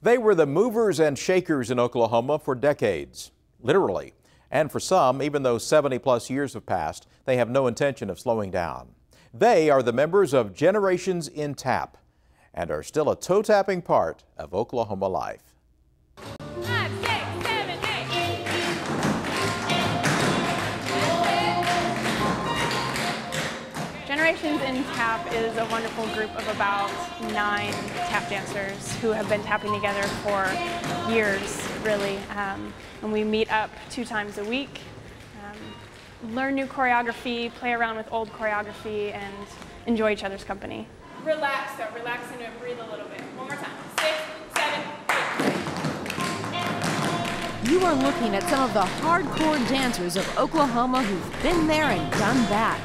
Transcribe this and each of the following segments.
They were the movers and shakers in Oklahoma for decades, literally. And for some, even though 70-plus years have passed, they have no intention of slowing down. They are the members of Generations in Tap and are still a toe-tapping part of Oklahoma life. 5, 6, 7, 8. Generations in Tap is a wonderful group of about 9 tap dancers who have been tapping together for years, really. And we meet up 2 times a week, learn new choreography, play around with old choreography, and enjoy each other's company. Relax though, relax into it, breathe a little bit. One more time. 6, 7, 8. You are looking at some of the hardcore dancers of Oklahoma who've been there and done that.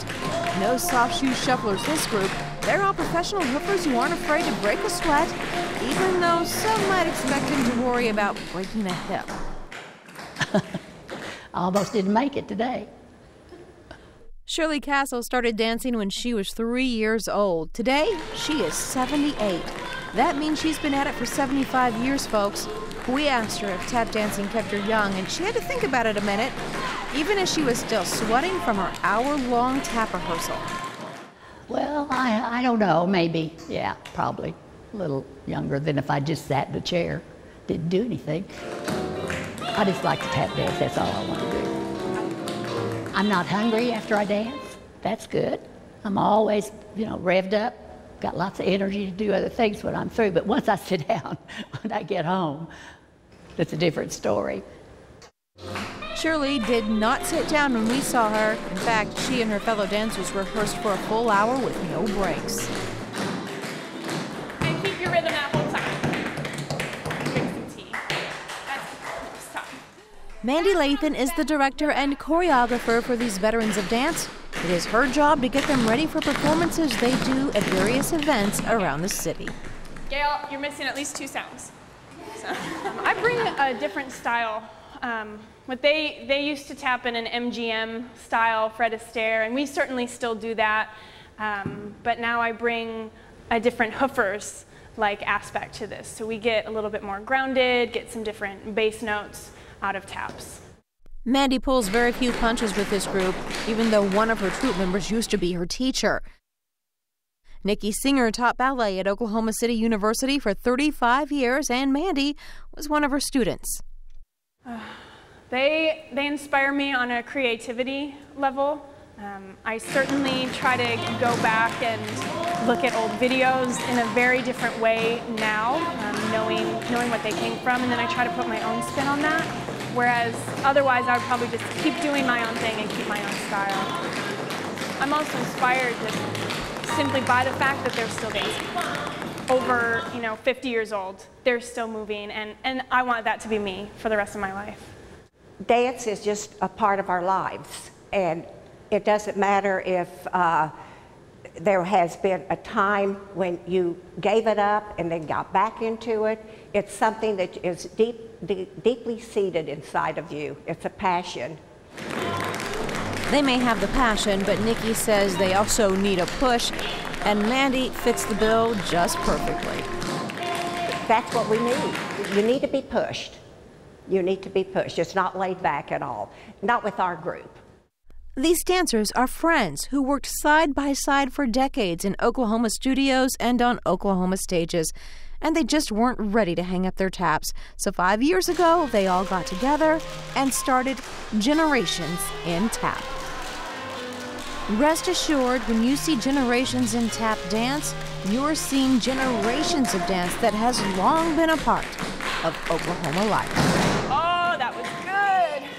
No soft shoe shufflers this group. They're all professional hoopers who aren't afraid to break a sweat, even though some might expect them to worry about breaking a hip. I almost didn't make it today. Shirley Castle started dancing when she was 3 years old. Today, she is 78. That means she's been at it for 75 years, folks. We asked her if tap dancing kept her young, and she had to think about it a minute, even as she was still sweating from her hour-long tap rehearsal. Well, I don't know, maybe, yeah, probably a little younger than if I just sat in the chair, didn't do anything. I just like to tap dance, that's all I want to do. I'm not hungry after I dance, that's good. I'm always, revved up, got lots of energy to do other things when I'm through, but once I sit down, when I get home, it's a different story. Shirley did not sit down when we saw her. In fact, she and her fellow dancers rehearsed for a full hour with no breaks. And keep your rhythm that whole time. Drink some tea. That's tough. Mandy Lathan is the director and choreographer for these veterans of dance. It is her job to get them ready for performances they do at various events around the city. Gail, you're missing at least 2 sounds. So, I bring a different style. What they used to tap in an MGM style, Fred Astaire, and we certainly still do that. But now I bring a different hoofers-like aspect to this. So we get a little bit more grounded, get some different bass notes out of taps. Mandy pulls very few punches with this group, even though one of her troupe members used to be her teacher. Nikki Singer taught ballet at Oklahoma City University for 35 years, and Mandy was one of her students. They inspire me on a creativity level. I certainly try to go back and look at old videos in a very different way now, knowing what they came from, and then I try to put my own spin on that. Whereas otherwise I would probably just keep doing my own thing and keep my own style. I'm also inspired just simply by the fact that they're still dancing. Over 50 years old, they're still moving, and I want that to be me for the rest of my life. Dance is just a part of our lives, and it doesn't matter if there has been a time when you gave it up and then got back into it. It's something that is deeply seated inside of you. It's a passion. They may have the passion, but Nikki says they also need a push, and Mandy fits the bill just perfectly. That's what we need. You need to be pushed. You need to be pushed. It's not laid back at all. Not with our group. These dancers are friends who worked side by side for decades in Oklahoma studios and on Oklahoma stages, and they just weren't ready to hang up their taps. So 5 years ago, they all got together and started Generations in Tap. Rest assured, when you see Generations in Tap dance, you're seeing generations of dance that has long been a part of Oklahoma life.